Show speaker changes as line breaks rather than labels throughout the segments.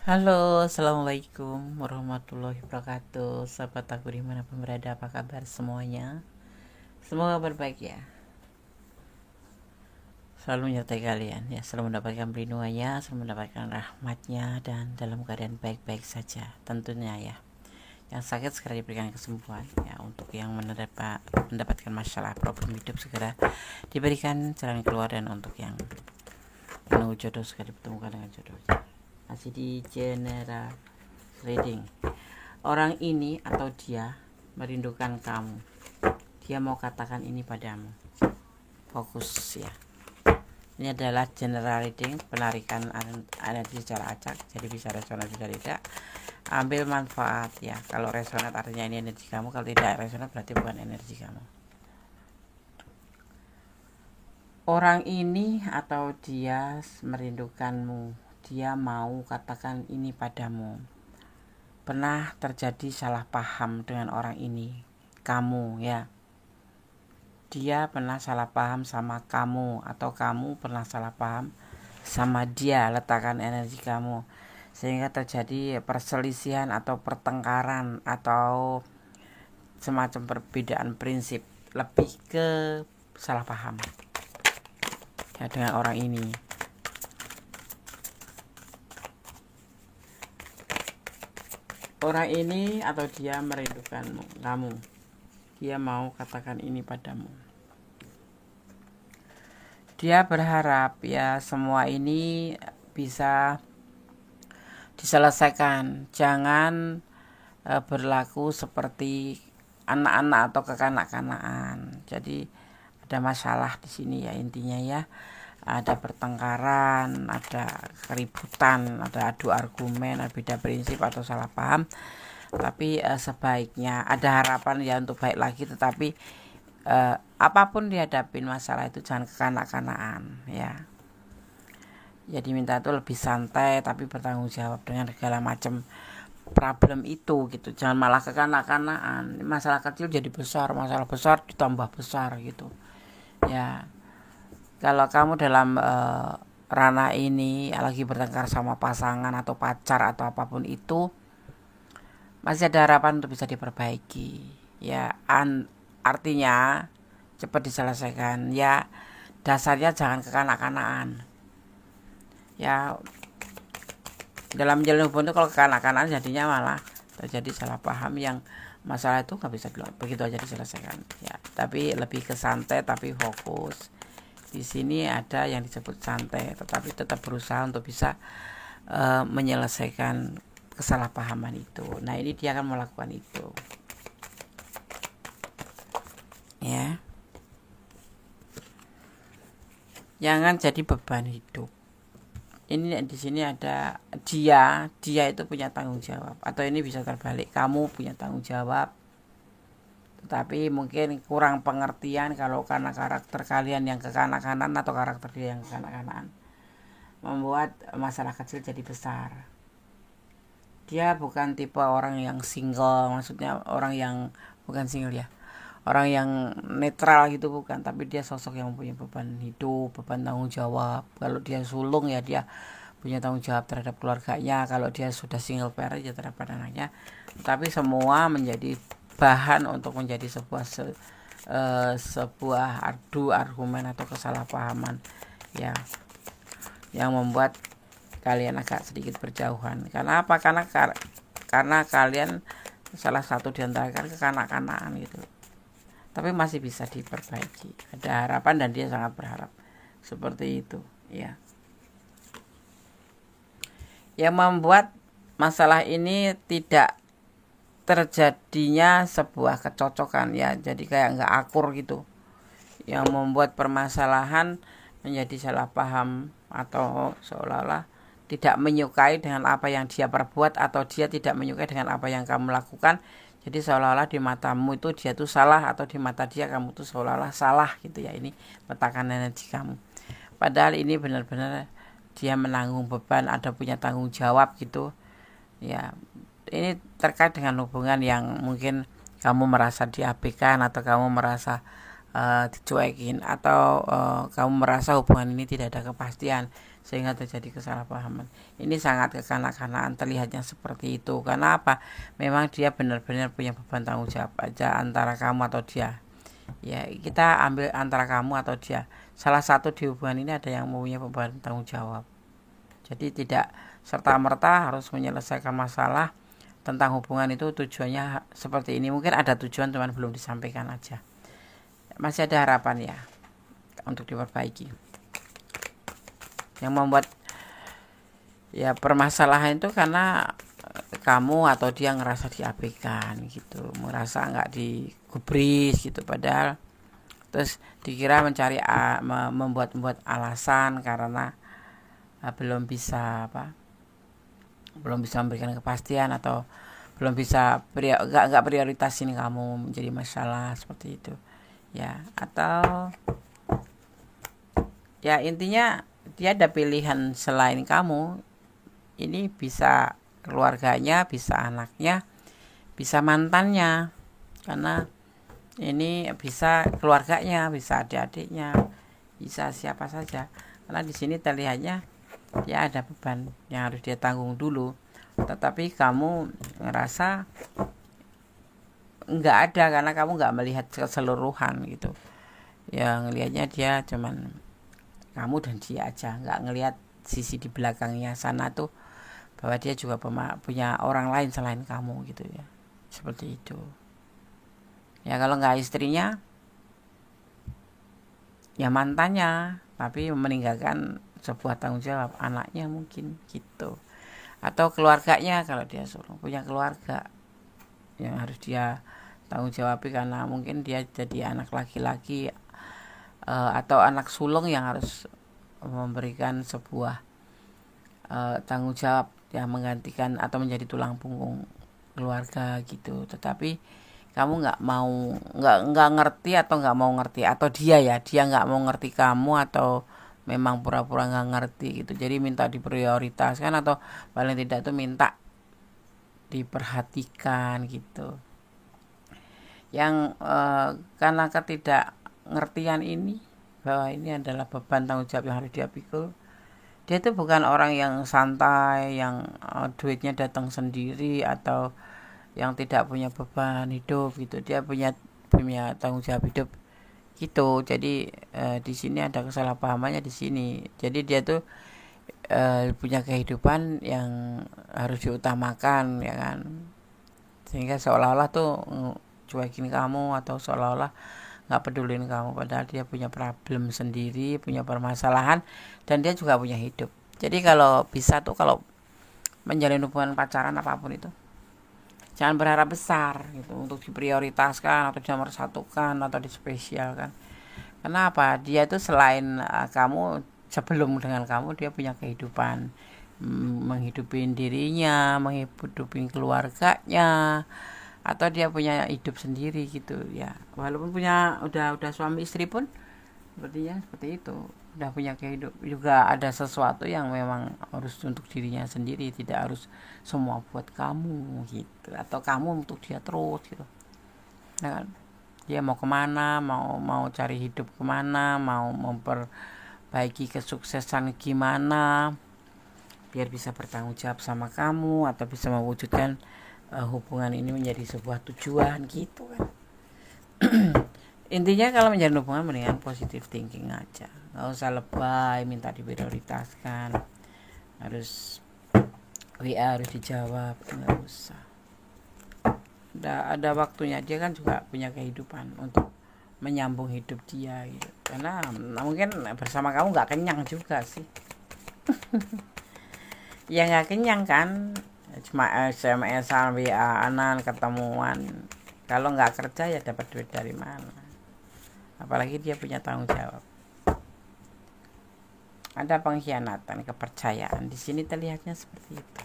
Halo, assalamualaikum warahmatullahi wabarakatuh. Sahabat aku dimanapun berada, apa kabar semuanya? Semoga berbaik ya. Selalu menyertai kalian ya, selalu mendapatkan perlindungannya, selalu mendapatkan rahmatnya, dan dalam keadaan baik-baik saja tentunya ya. Yang sakit segera diberikan kesembuhan ya, untuk yang mendapatkan masalah problem hidup segera diberikan jalan keluar, dan untuk yang menunggu jodoh segera dipertemukan dengan jodohnya. Masih di general reading. Orang ini atau dia merindukan kamu. Dia mau katakan ini padamu. Fokus ya. Ini adalah general reading, penarikan energi secara acak, jadi bisa resonat bisa tidak. Ambil manfaat ya. Kalau resonat artinya ini energi kamu, kalau tidak resonat berarti bukan energi kamu. Orang ini atau dia merindukanmu. Dia mau katakan ini padamu. Pernah terjadi salah paham dengan orang ini, kamu ya. Dia pernah salah paham sama kamu, atau kamu pernah salah paham sama dia. Letakkan energi kamu sehingga terjadi perselisihan atau pertengkaran atau semacam perbedaan prinsip, lebih ke salah paham ya dengan orang ini. Orang ini atau dia merindukanmu, kamu. Dia mau katakan ini padamu. Dia berharap ya semua ini bisa diselesaikan. Jangan berlaku seperti anak-anak atau kekanak-kanakan. Jadi ada masalah di sini ya intinya ya. Ada pertengkaran, ada keributan, ada adu argumen, ada beda prinsip atau salah paham. Tapi sebaiknya ada harapan ya untuk baik lagi, tetapi apapun dihadapin masalah itu jangan kekanak-kanakan ya. Jadi minta itu lebih santai tapi bertanggung jawab dengan segala macam problem itu gitu. Jangan malah kekanak-kanakan. Masalah kecil jadi besar, masalah besar ditambah besar gitu ya. Kalau kamu dalam ranah ini lagi bertengkar sama pasangan atau pacar atau apapun itu, masih ada harapan untuk bisa diperbaiki ya. Artinya cepat diselesaikan ya. Dasarnya jangan kekanak-kanakan ya. Dalam menjalin hubungan itu kalau kekanak-kanakan jadinya malah terjadi salah paham yang masalah itu nggak bisa begitu aja diselesaikan ya. Tapi lebih ke santai tapi fokus. Di sini ada yang disebut santai, tetapi tetap berusaha untuk bisa menyelesaikan kesalahpahaman itu. Nah ini dia akan melakukan itu ya. Jangan jadi beban hidup. Ini di sini ada dia itu punya tanggung jawab, atau ini bisa terbalik, kamu punya tanggung jawab tetapi mungkin kurang pengertian kalau karena karakter kalian yang kekanak-kanakan atau karakter dia yang kekanak-kanakan membuat masalah kecil jadi besar. Dia bukan tipe orang yang single, maksudnya orang yang bukan single ya, orang yang netral gitu bukan, tapi dia sosok yang punya beban hidup, beban tanggung jawab. Kalau dia sulung ya dia punya tanggung jawab terhadap keluarganya, kalau dia sudah single parent ya terhadap anaknya. Tapi semua menjadi bahan untuk menjadi sebuah adu argumen atau kesalahpahaman ya, yang membuat kalian agak sedikit berjauhan. Karena apa? Karena kalian salah satu di antara kalian kekanak-kanakan gitu. Tapi masih bisa diperbaiki. Ada harapan dan dia sangat berharap seperti itu ya. Yang membuat masalah ini tidak terjadinya sebuah kecocokan ya, jadi kayak nggak akur gitu, yang membuat permasalahan menjadi salah paham atau seolah-olah tidak menyukai dengan apa yang dia perbuat, atau dia tidak menyukai dengan apa yang kamu lakukan. Jadi seolah-olah di matamu itu dia tuh salah, atau di mata dia kamu tuh seolah-olah salah gitu ya. Ini petakan energi kamu, padahal ini benar-benar dia menanggung beban, ada punya tanggung jawab gitu ya. Ini terkait dengan hubungan yang mungkin kamu merasa diabaikan, atau kamu merasa dicuekin, atau kamu merasa hubungan ini tidak ada kepastian. sehingga terjadi kesalahpahaman. Ini sangat kekanak-kanakan terlihatnya seperti itu. Karena apa? Memang dia benar-benar punya beban tanggung jawab aja antara kamu atau dia. Ya, kita ambil antara kamu atau dia. Salah satu di hubungan ini ada yang mempunyai beban tanggung jawab. Jadi tidak serta-merta harus menyelesaikan masalah tentang hubungan itu tujuannya seperti ini. Mungkin ada tujuan teman belum disampaikan aja. Masih ada harapan ya untuk diperbaiki. Yang membuat ya permasalahan itu karena kamu atau dia ngerasa diabaikan gitu, merasa nggak digubris gitu, padahal terus dikira mencari membuat alasan karena belum bisa memberikan kepastian atau belum bisa nggak prioritasin kamu menjadi masalah seperti itu ya. Atau ya intinya dia ada pilihan selain kamu. Ini bisa keluarganya, bisa anaknya, bisa mantannya, karena ini bisa keluarganya, bisa adik-adiknya, bisa siapa saja. Karena di sini terlihatnya dia ada beban yang harus dia tanggung dulu, tetapi kamu ngerasa nggak ada karena kamu nggak melihat keseluruhan gitu. Yang ngelihatnya dia cuman kamu dan dia aja, nggak ngelihat sisi di belakangnya sana tuh, bahwa dia juga punya orang lain selain kamu gitu ya, seperti itu ya. Kalau nggak istrinya ya mantannya, tapi meninggalkan sebuah tanggung jawab anaknya mungkin gitu. Atau keluarganya, kalau dia punya keluarga yang harus dia tanggung jawab karena mungkin dia jadi anak laki-laki atau anak sulung yang harus memberikan sebuah tanggung jawab yang menggantikan atau menjadi tulang punggung keluarga gitu. Tetapi kamu nggak ngerti atau nggak mau ngerti, atau dia nggak mau ngerti kamu, atau memang pura-pura nggak ngerti gitu. Jadi minta diprioritaskan atau paling tidak tuh minta diperhatikan gitu. Yang karena ketidakngertian ini, bahwa ini adalah beban tanggung jawab yang harus dia pikul. Dia itu bukan orang yang santai, yang duitnya datang sendiri, atau yang tidak punya beban hidup gitu. Dia punya tanggung jawab hidup gitu. Jadi di sini ada kesalahpahamannya di sini. Jadi dia tuh punya kehidupan yang harus diutamakan ya kan. Sehingga seolah-olah tuh cuekin kamu atau seolah-olah nggak pedulin kamu, padahal dia punya problem sendiri, punya permasalahan, dan dia juga punya hidup. Jadi kalau bisa tuh, kalau menjalin hubungan pacaran apapun itu, jangan berharap besar gitu untuk diprioritaskan atau dipersatukan atau dispesialkan. Kenapa? Dia itu selain kamu, sebelum dengan kamu dia punya kehidupan, menghidupi dirinya, menghidupi keluarganya, atau dia punya hidup sendiri gitu ya. Walaupun udah suami istri pun sepertinya seperti itu, udah punya kehidupan juga, ada sesuatu yang memang harus untuk dirinya sendiri, tidak harus semua buat kamu gitu, atau kamu untuk dia terus gitu nah kan. Dia mau kemana, mau cari hidup kemana, mau memperbaiki kesuksesan gimana biar bisa bertanggung jawab sama kamu, atau bisa mewujudkan hubungan ini menjadi sebuah tujuan gitu kan. Intinya kalau menjalin hubungan mendingan positive thinking aja, nggak usah lebay minta diprioritaskan, harus WA harus dijawab, nggak usah. Ada waktunya, dia kan juga punya kehidupan untuk menyambung hidup dia gitu. Karena mungkin bersama kamu nggak kenyang juga sih. Ya nggak kenyang kan, cuma SMS-an, WA-anan, ketemuan. Kalau nggak kerja ya dapat duit dari mana? Apalagi dia punya tanggung jawab. Ada pengkhianatan kepercayaan, di sini terlihatnya seperti itu.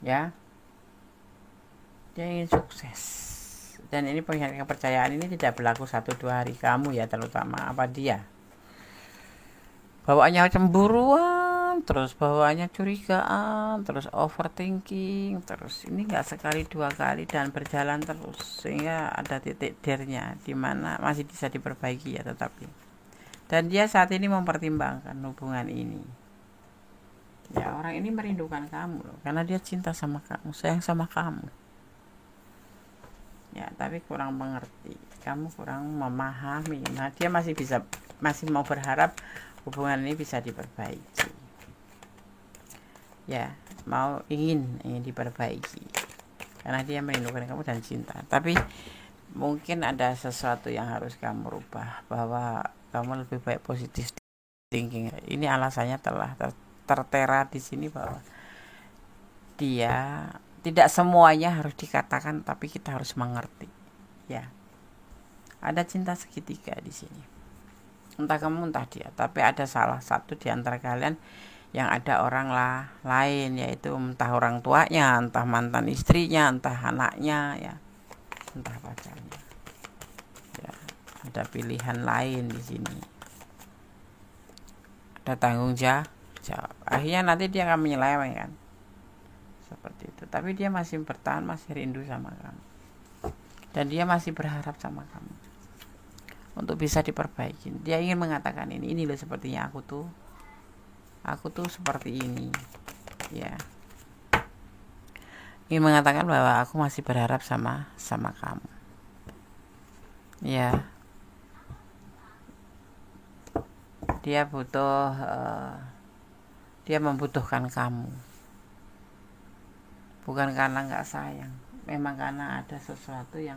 Ya, dia ingin sukses. Dan ini pengkhianatan kepercayaan ini tidak berlaku 1-2 hari, kamu ya terutama, apa dia bawaannya cemburuan terus, bawaannya curigaan, terus overthinking, terus ini nggak sekali dua kali dan berjalan terus, sehingga ada titik dernya di mana masih bisa diperbaiki ya tetapi. Dan dia saat ini mempertimbangkan hubungan ini. Ya, orang ini merindukan kamu loh, karena dia cinta sama kamu, sayang sama kamu. Ya, tapi kurang mengerti, kamu kurang memahami. Nah, dia masih mau berharap hubungan ini bisa diperbaiki. Ya, ingin diperbaiki karena dia merindukan kamu dan cinta. Tapi mungkin ada sesuatu yang harus kamu rubah, bahwa kamu lebih baik positif thinking. Ini alasannya telah tertera di sini, bahwa dia tidak semuanya harus dikatakan, tapi kita harus mengerti. Ya, ada cinta segitiga di sini. Entah kamu entah dia, tapi ada salah satu di antara kalian yang ada orang lain, yaitu entah orang tuanya, entah mantan istrinya, entah anaknya, ya, entah pacarnya. Ya, ada pilihan lain di sini. Ada tanggung jawab. Akhirnya nanti dia akan menyelewengkan. Seperti itu. Tapi dia masih bertahan, masih rindu sama kamu. Dan dia masih berharap sama kamu untuk bisa diperbaiki. Dia ingin mengatakan ini loh, sepertinya aku tuh seperti ini. Ya. Ingin mengatakan bahwa aku masih berharap sama kamu. Ya. Dia membutuhkan kamu. Bukan karena nggak sayang, memang karena ada sesuatu yang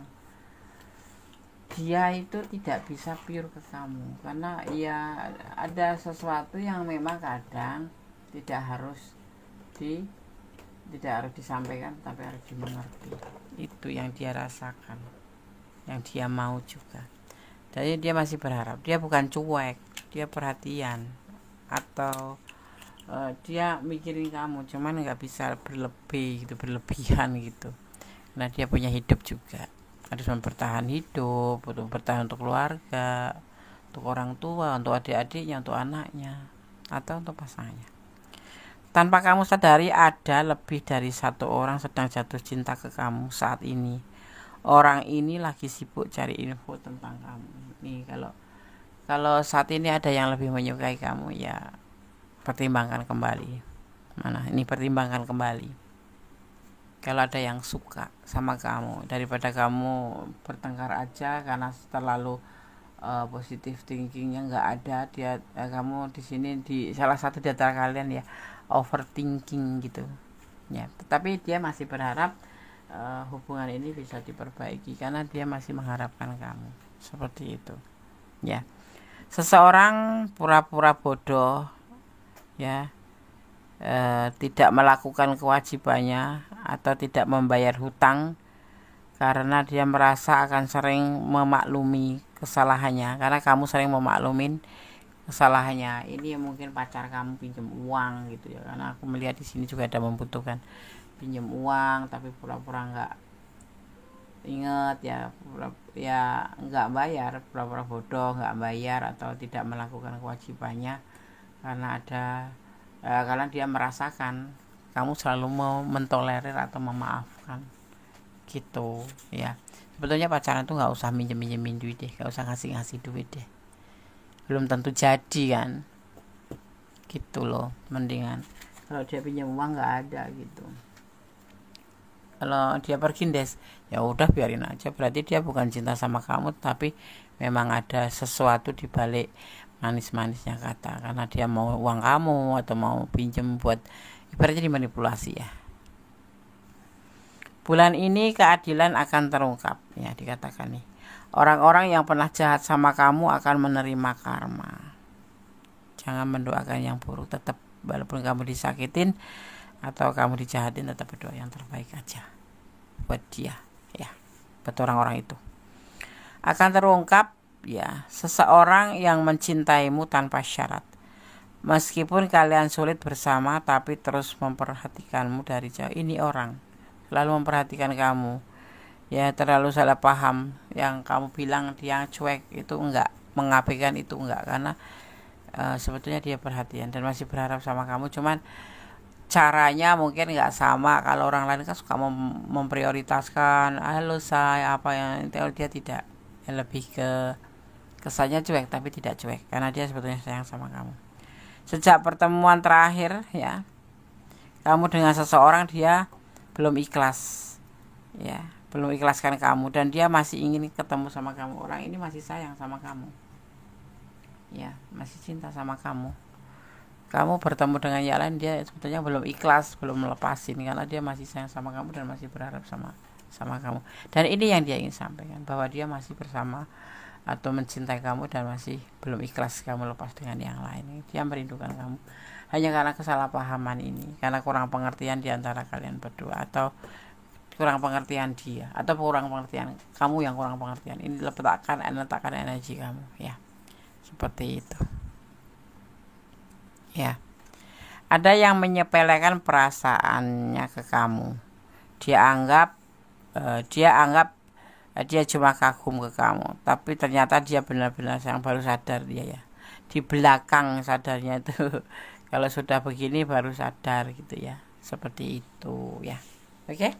dia itu tidak bisa pure ke kamu, karena ya ada sesuatu yang memang kadang tidak harus disampaikan, tapi harus dimengerti. Itu yang dia rasakan, yang dia mau juga. Jadi dia masih berharap. Dia bukan cuek, dia perhatian, atau dia mikirin kamu, cuman nggak bisa berlebihan gitu. Nah, dia punya hidup juga, harus mempertahan hidup, untuk bertahan untuk keluarga, untuk orang tua, untuk adik-adiknya, untuk anaknya, atau untuk pasangannya. Tanpa kamu sadari, ada lebih dari satu orang sedang jatuh cinta ke kamu saat ini. Orang ini lagi sibuk cari info tentang kamu. Nih, kalau saat ini ada yang lebih menyukai kamu, ya pertimbangkan kembali. Pertimbangkan kembali. Kalau ada yang suka sama kamu, daripada kamu bertengkar aja karena terlalu positive thinkingnya nggak ada, kamu di sini di salah satu di antara kalian ya overthinking gitu. Ya, tetapi dia masih berharap hubungan ini bisa diperbaiki karena dia masih mengharapkan kamu. Seperti itu. Ya. Seseorang pura-pura bodoh, ya, tidak melakukan kewajibannya atau tidak membayar hutang karena dia merasa akan sering memaklumi kesalahannya, karena kamu sering memaklumin kesalahannya. Ini mungkin pacar kamu pinjam uang gitu ya, karena aku melihat di sini juga ada membutuhkan pinjam uang, tapi pura-pura nggak ingat, ya nggak bayar, pura-pura bodoh nggak bayar atau tidak melakukan kewajibannya karena dia merasakan kamu selalu mau mentolerir atau memaafkan gitu ya. Sebetulnya pacaran tuh nggak usah minjemin duit deh, nggak usah ngasih duit deh, belum tentu jadi kan gitu loh. Mendingan kalau dia pinjam uang nggak ada gitu, kalau dia pergi des, ya udah biarin aja, berarti dia bukan cinta sama kamu, tapi memang ada sesuatu di balik manis-manisnya kata, karena dia mau uang kamu atau mau pinjem buat ibaratnya dimanipulasi ya. Bulan ini keadilan akan terungkap ya, dikatakan nih. Orang-orang yang pernah jahat sama kamu akan menerima karma. Jangan mendoakan yang buruk, tetap walaupun kamu disakitin atau kamu dijahatin, tetap berdoa yang terbaik aja buat dia ya, buat orang-orang itu. Akan terungkap ya, seseorang yang mencintaimu tanpa syarat. Meskipun kalian sulit bersama, tapi terus memperhatikanmu dari jauh. Ini orang selalu memperhatikan kamu ya, terlalu salah paham. Yang kamu bilang dia cuek itu enggak, mengabaikan itu enggak, karena sebetulnya dia perhatian dan masih berharap sama kamu, cuman caranya mungkin nggak sama. Kalau orang lain kan suka memprioritaskan halo saya apa yang dia tidak, yang lebih ke kesannya cuek tapi tidak cuek karena dia sebetulnya sayang sama kamu. Sejak pertemuan terakhir ya kamu dengan seseorang, dia belum ikhlas ya, belum ikhlaskan kamu dan dia masih ingin ketemu sama kamu. Orang ini masih sayang sama kamu ya, masih cinta sama kamu. Kamu bertemu dengan yang lain, dia sebetulnya belum ikhlas, belum melepasin karena dia masih sayang sama kamu dan masih berharap sama kamu. Dan ini yang dia ingin sampaikan, bahwa dia masih bersama atau mencintai kamu dan masih belum ikhlas kamu lepas dengan yang lain. Dia merindukan kamu hanya karena kesalahpahaman ini, karena kurang pengertian di antara kalian berdua, atau kurang pengertian dia, atau kurang pengertian kamu yang kurang pengertian. Ini letakkan energi kamu ya, seperti itu ya. Ada yang menyepelekan perasaannya ke kamu. Dia anggap dia cuma kagum ke kamu, tapi ternyata dia benar-benar sayang. Baru sadar dia ya, di belakang sadarnya itu kalau sudah begini baru sadar gitu ya, seperti itu ya. Oke,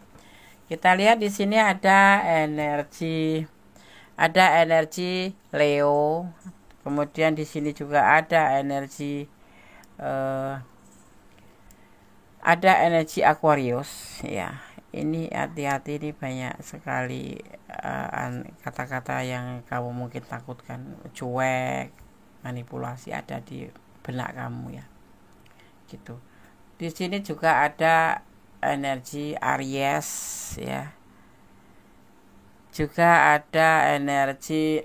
kita lihat di sini ada energi Leo, kemudian di sini juga ada energi Aquarius ya. Ini hati-hati, ini banyak sekali kata-kata yang kamu mungkin takutkan, cuek, manipulasi ada di benak kamu ya gitu. Di sini juga ada energi Aries ya, juga ada energi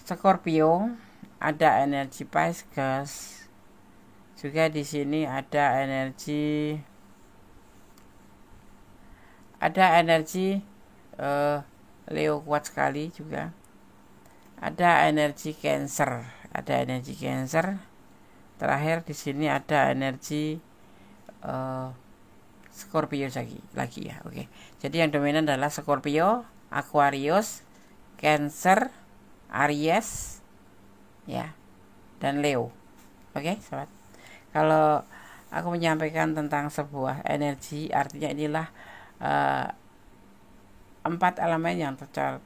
Scorpio, ada energi Pisces, juga di sini ada energi Leo kuat sekali juga. Ada energi Cancer, Terakhir di sini ada energi Scorpio lagi ya. Oke. Jadi yang dominan adalah Scorpio, Aquarius, Cancer, Aries ya, dan Leo. Oke, sobat. Kalau aku menyampaikan tentang sebuah energi, artinya inilah 4 elemen yang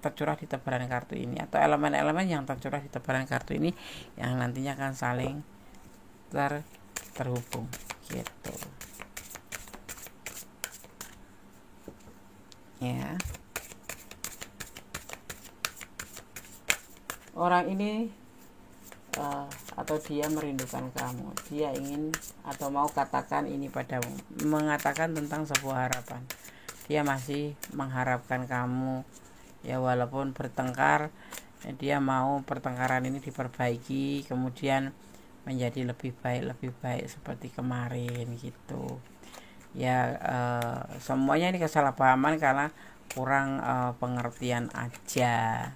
tercurah di tebaran kartu ini, atau elemen-elemen yang tercurah di tebaran kartu ini yang nantinya akan saling terhubung gitu ya. Orang ini atau dia merindukan kamu, dia ingin atau mau katakan ini padamu, mengatakan tentang sebuah harapan. Dia masih mengharapkan kamu ya, walaupun bertengkar, dia mau pertengkaran ini diperbaiki, kemudian menjadi lebih baik seperti kemarin gitu ya. Semuanya ini kesalahpahaman karena kurang pengertian aja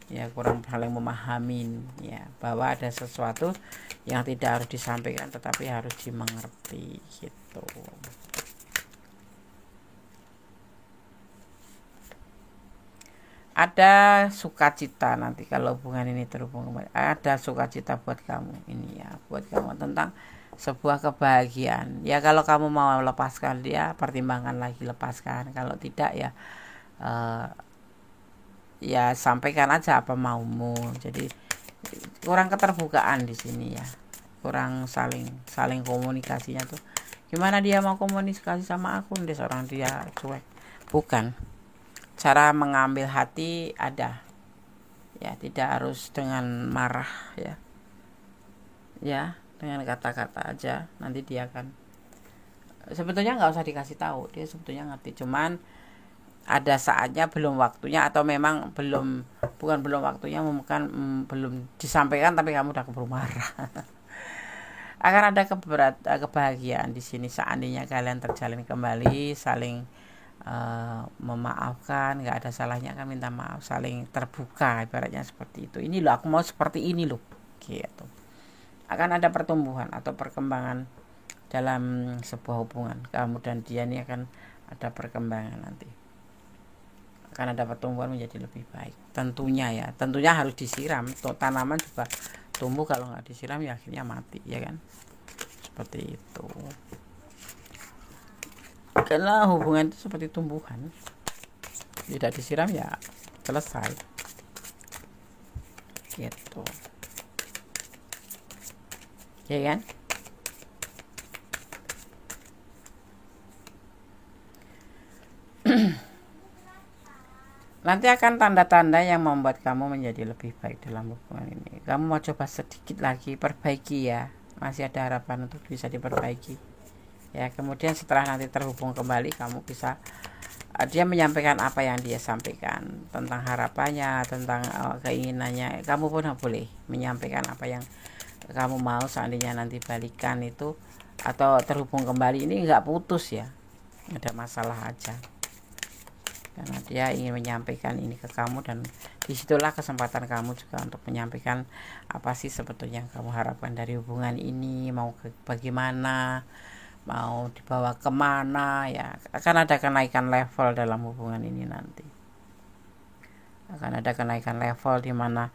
ya, kurang saling memahami ya, bahwa ada sesuatu yang tidak harus disampaikan tetapi harus dimengerti gitu. Ada sukacita nanti kalau hubungan ini terhubung kembali, ada sukacita buat kamu ini ya, buat kamu tentang sebuah kebahagiaan ya. Kalau kamu mau lepaskan dia, pertimbangkan lagi lepaskan. Kalau tidak ya ya sampaikan aja apa maumu. Jadi kurang keterbukaan di sini ya, kurang saling komunikasinya tuh. Gimana dia mau komunikasi sama aku, seorang dia cuek, bukan. Cara mengambil hati ada ya, tidak harus dengan marah ya, dengan kata-kata aja. Nanti dia akan, sebetulnya nggak usah dikasih tahu, dia sebetulnya ngerti, cuman ada saatnya belum waktunya, atau memang bukan belum waktunya, belum disampaikan tapi kamu udah keburu marah. Akan ada kebahagiaan di sini seandainya kalian terjalin kembali, saling memaafkan, nggak ada salahnya kan minta maaf, saling terbuka, ibaratnya seperti itu. Ini loh aku mau seperti ini loh gitu. Akan ada pertumbuhan atau perkembangan dalam sebuah hubungan. Kamu dan dia ini akan ada perkembangan nanti, akan ada pertumbuhan menjadi lebih baik tentunya ya. Tentunya harus disiram, tanaman juga tumbuh kalau nggak disiram ya akhirnya mati, ya kan, seperti itu. Karena hubungan itu seperti tumbuhan, tidak disiram ya selesai gitu, ya kan. Nanti akan tanda-tanda yang membuat kamu menjadi lebih baik dalam hubungan ini. Kamu mau coba sedikit lagi perbaiki ya, masih ada harapan untuk bisa diperbaiki ya. Kemudian setelah nanti terhubung kembali, kamu bisa dia menyampaikan apa yang dia sampaikan tentang harapannya, tentang keinginannya. Kamu pun boleh menyampaikan apa yang kamu mau seandainya nanti balikan itu atau terhubung kembali. Ini nggak putus ya, ada masalah aja, karena dia ingin menyampaikan ini ke kamu, dan disitulah kesempatan kamu juga untuk menyampaikan apa sih sebetulnya yang kamu harapkan dari hubungan ini, mau bagaimana, mau dibawa kemana ya. Akan ada kenaikan level dalam hubungan ini nanti, akan ada kenaikan level di mana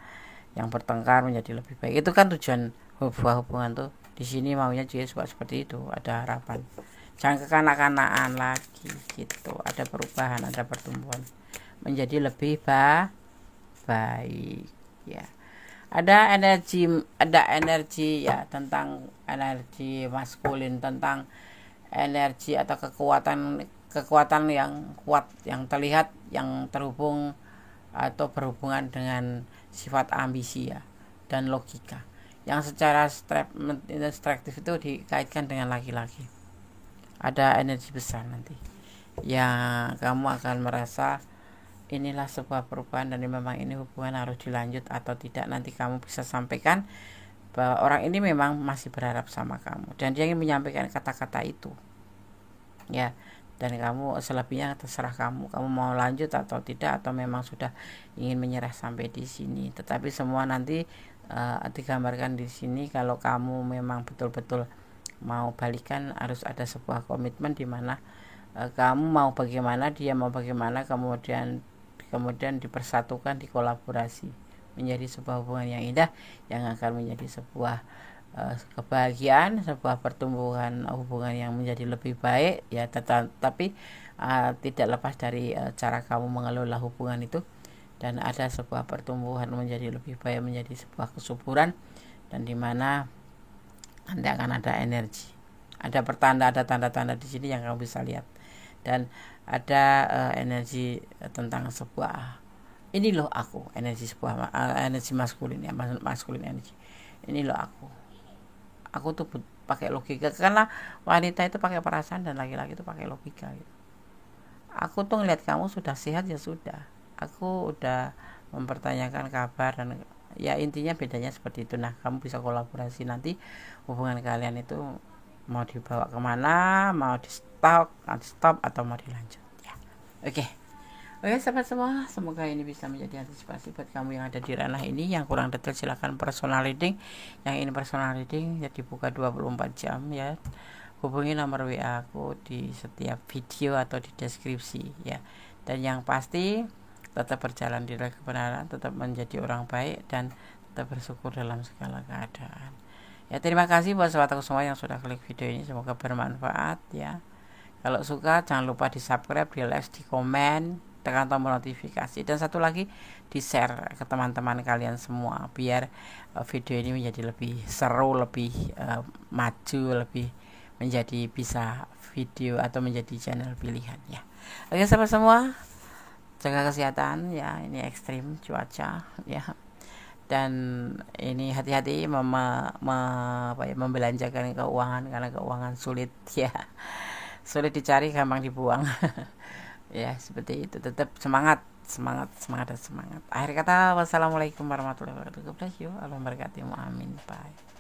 yang bertengkar menjadi lebih baik. Itu kan tujuan sebuah hubungan tuh, di sini maunya juga seperti itu, ada harapan. Jangan kekanak-kanakan lagi gitu, ada perubahan, ada pertumbuhan menjadi lebih baik ya. Ada energi ya, tentang energi maskulin, tentang energi atau kekuatan yang kuat, yang terlihat, yang terhubung atau berhubungan dengan sifat ambisi ya dan logika, yang secara instruktif itu dikaitkan dengan laki-laki. Ada energi besar nanti yang kamu akan merasa inilah sebuah perubahan, dan memang ini hubungan harus dilanjut atau tidak. Nanti kamu bisa sampaikan bahwa orang ini memang masih berharap sama kamu dan dia ingin menyampaikan kata-kata itu ya, dan kamu selebihnya terserah kamu mau lanjut atau tidak, atau memang sudah ingin menyerah sampai di sini. Tetapi semua nanti digambarkan di sini. Kalau kamu memang betul-betul mau balikan, harus ada sebuah komitmen di mana kamu mau bagaimana, dia mau bagaimana, kemudian dipersatukan, dikolaborasi menjadi sebuah hubungan yang indah, yang akan menjadi sebuah kebahagiaan, sebuah pertumbuhan hubungan yang menjadi lebih baik ya. Tetapi tidak lepas dari cara kamu mengelola hubungan itu, dan ada sebuah pertumbuhan menjadi lebih baik, menjadi sebuah kesuburan, dan dimana nanti akan ada energi, ada tanda-tanda di sini yang kamu bisa lihat, dan ada energi tentang sebuah ini loh aku, energi sebuah energi maskulin ya, maskulin energi. Ini loh aku tuh pakai logika, karena wanita itu pakai perasaan dan laki-laki itu pakai logika gitu. Aku tuh ngeliat kamu sudah sehat ya sudah, aku udah mempertanyakan kabar, dan ya intinya bedanya seperti itu. Nah, kamu bisa kolaborasi nanti hubungan kalian itu mau dibawa kemana, mau di stop atau mau dilanjut ya. Oke, sahabat semua, semoga ini bisa menjadi antisipasi buat kamu yang ada di ranah ini. Yang kurang detail silahkan personal reading. Yang ini personal reading ya dibuka 24 jam ya. Hubungi nomor WA aku di setiap video atau di deskripsi ya. Dan yang pasti tetap berjalan di dalam kebenaran, tetap menjadi orang baik, dan tetap bersyukur dalam segala keadaan. Ya, terima kasih buat sahabat aku semua yang sudah klik video ini, semoga bermanfaat ya. Kalau suka jangan lupa di subscribe, di like, di komen, tekan tombol notifikasi, dan satu lagi di share ke teman-teman kalian semua biar video ini menjadi lebih seru, lebih maju, lebih menjadi bisa video atau menjadi channel pilihan ya. Oke sahabat semua, jaga kesehatan ya, ini ekstrim cuaca ya, dan ini hati-hati membelanjakan keuangan, karena keuangan sulit ya, sulit dicari, gampang dibuang ya, seperti itu. Tetap semangat. Akhir kata, wassalamualaikum warahmatullahi wabarakatuh. God bless you. Allah memberkatimu. Amin. Bye.